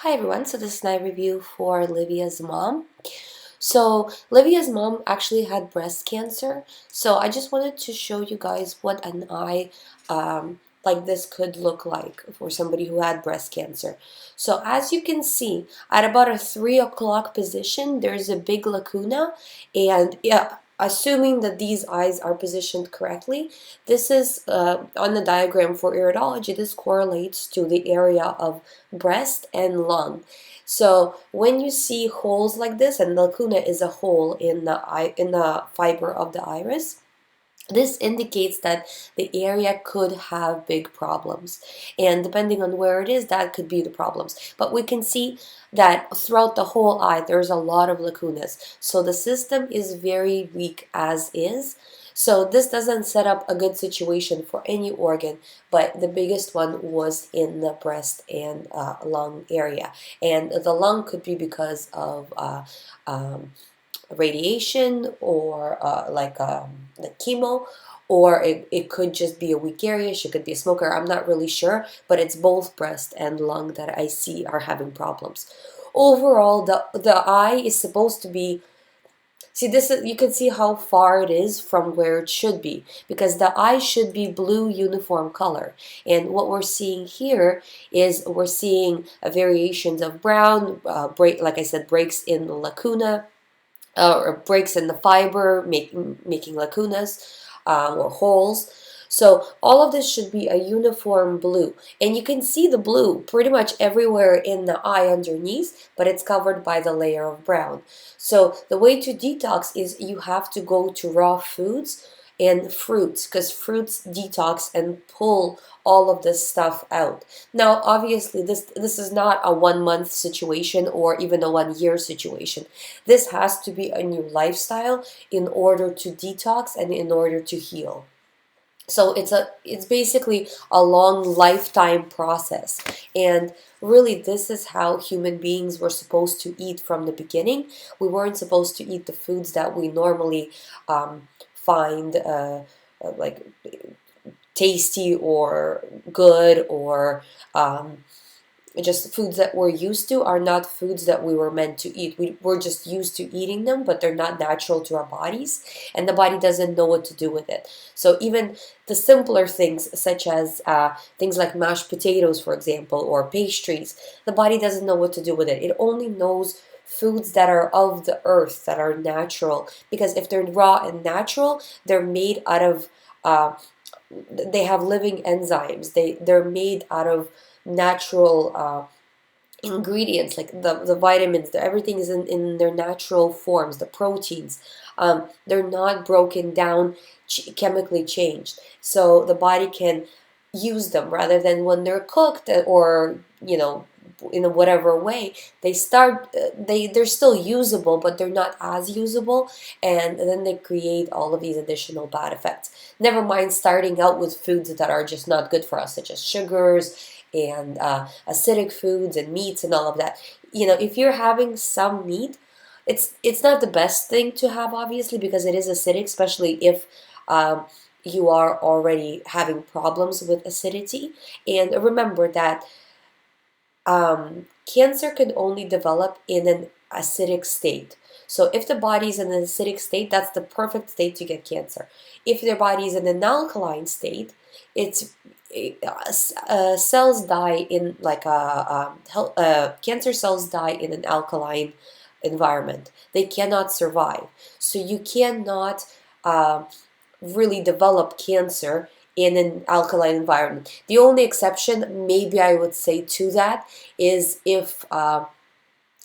Hi everyone, so this is my review for Livia's mom. So Livia's mom actually had breast cancer, so I just wanted to show you guys what an eye like this could look like for somebody who had breast cancer. So as you can see, at about a 3 o'clock position, there's a big lacuna, and yeah, assuming that these eyes are positioned correctly, this is on the diagram for iridology, this correlates to the area of breast and lung. So when you see holes like this, and lacuna is a hole in the eye, in the fiber of the iris, this indicates that the area could have big problems. And depending on where it is, that could be the problems. But we can see that throughout the whole eye, there's a lot of lacunas. So the system is very weak as is. So this doesn't set up a good situation for any organ, but the biggest one was in the breast and lung area. And the lung could be because of um, radiation or like chemo, or it could just be a weak area. She could be a smoker. I'm not really sure, but it's both breast and lung that I see are having problems. Overall, the eye is supposed to be, see, this is, you can see how far it is from where it should be, because the eye should be blue uniform color, and what we're seeing here is we're seeing variations of brown, like I said, breaks in the lacuna, or breaks in the fiber, making lacunas or holes. So all of this should be a uniform blue. And you can see the blue pretty much everywhere in the eye underneath, but it's covered by the layer of brown. So the way to detox is you have to go to raw foods and fruits, because fruits detox and pull all of this stuff out. Now, obviously, this is not a 1 month situation or even a 1 year situation. This has to be a new lifestyle in order to detox and in order to heal. So it's basically a long lifetime process. And really, this is how human beings were supposed to eat from the beginning. We weren't supposed to eat the foods that we normally find like tasty or good, or just foods that we're used to are not foods that we were meant to eat. We're just used to eating them, but they're not natural to our bodies, and the body doesn't know what to do with it. So even the simpler things, such as things like mashed potatoes, for example, or pastries, the body doesn't know what to do with it. It only knows foods that are of the earth, that are natural, because if they're raw and natural, they're made out of they have living enzymes. They're made out of natural ingredients, like the vitamins. Everything is in their natural forms. The proteins, they're not broken down, chemically changed, so the body can use them, rather than when they're cooked, or in a whatever way they start, they're still usable, but they're not as usable, and then they create all of these additional bad effects. Never mind starting out with foods that are just not good for us, such as sugars and acidic foods and meats and all of that. If you're having some meat, it's not the best thing to have, obviously, because it is acidic, especially if you are already having problems with acidity. And remember that cancer can only develop in an acidic state. So if the body is in an acidic state, that's the perfect state to get cancer. If their body is in an alkaline state, it's cells die in like cancer cells die in an alkaline environment. They cannot survive. So you cannot really develop cancer in an alkaline environment. The only exception, maybe I would say, to that is if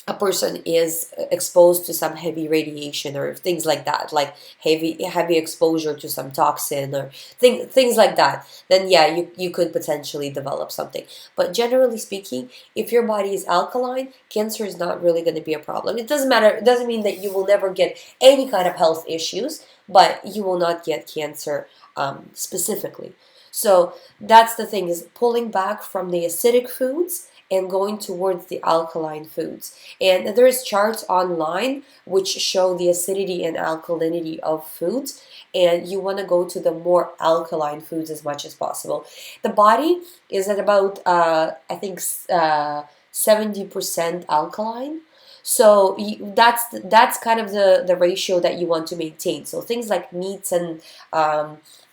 a person is exposed to some heavy radiation or things like that, like heavy exposure to some toxin or things like that, then yeah, you could potentially develop something. But generally speaking, if your body is alkaline, cancer is not really going to be a problem. It doesn't matter. It doesn't mean that you will never get any kind of health issues, but you will not get cancer specifically. So that's the thing, is pulling back from the acidic foods and going towards the alkaline foods. And there's charts online which show the acidity and alkalinity of foods, and you want to go to the more alkaline foods as much as possible. The body is at about I think 70% alkaline. So that's kind of the ratio that you want to maintain. So things like meats and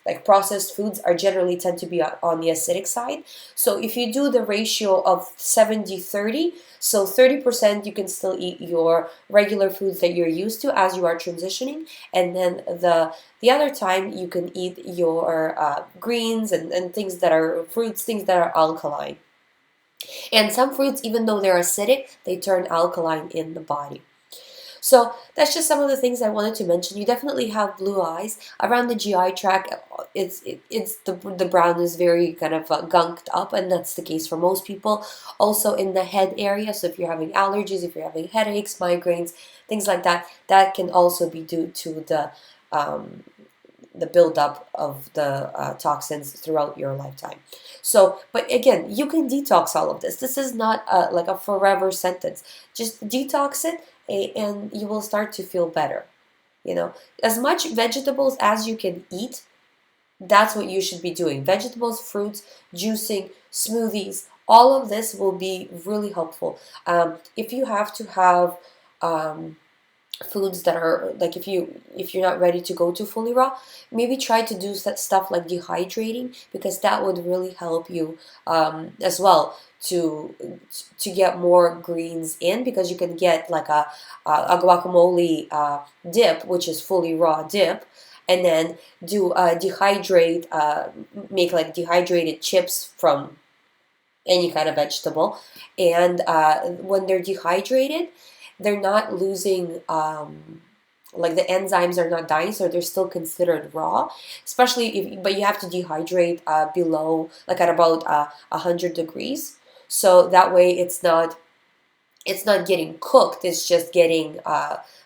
like processed foods are generally tend to be on the acidic side. So if you do the ratio of 70-30, so 30% you can still eat your regular foods that you're used to as you are transitioning, and then the other time you can eat your greens and things that are fruits, things that are alkaline. And some fruits, even though they're acidic, they turn alkaline in the body. So that's just some of the things I wanted to mention. You definitely have blue eyes around the GI tract. It's the brown is very kind of gunked up, and that's the case for most people. Also in the head area. So if you're having allergies, if you're having headaches, migraines, things like that, that can also be due to the buildup of the toxins throughout your lifetime. So, but again, you can detox all of this. This is not like a forever sentence. Just detox it, and you will start to feel better. You know, as much vegetables as you can eat, that's what you should be doing. Vegetables, fruits, juicing, smoothies, all of this will be really helpful. If you have to have foods that are like, if you're not ready to go to fully raw, maybe try to do stuff like dehydrating, because that would really help you as well to get more greens in, because you can get like a guacamole dip, which is fully raw dip, and then do dehydrate, make like dehydrated chips from any kind of vegetable, and when they're dehydrated, they're not losing like the enzymes are not dying, so they're still considered raw. Especially if, but you have to dehydrate below, like at about 100 degrees, so that way it's not getting cooked, it's just getting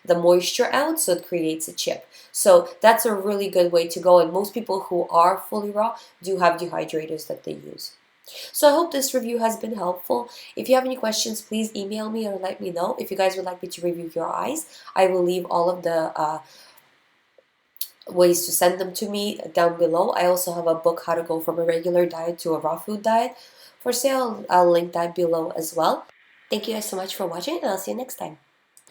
the moisture out, so it creates a chip. So that's a really good way to go, and most people who are fully raw do have dehydrators that they use. So I hope this review has been helpful. If you have any questions, please email me or let me know. If you guys would like me to review your eyes, I will leave all of the ways to send them to me down below. I also have a book, How to Go from a Regular Diet to a Raw Food Diet, for sale. I'll link that below as well. Thank you guys so much for watching, and I'll see you next time.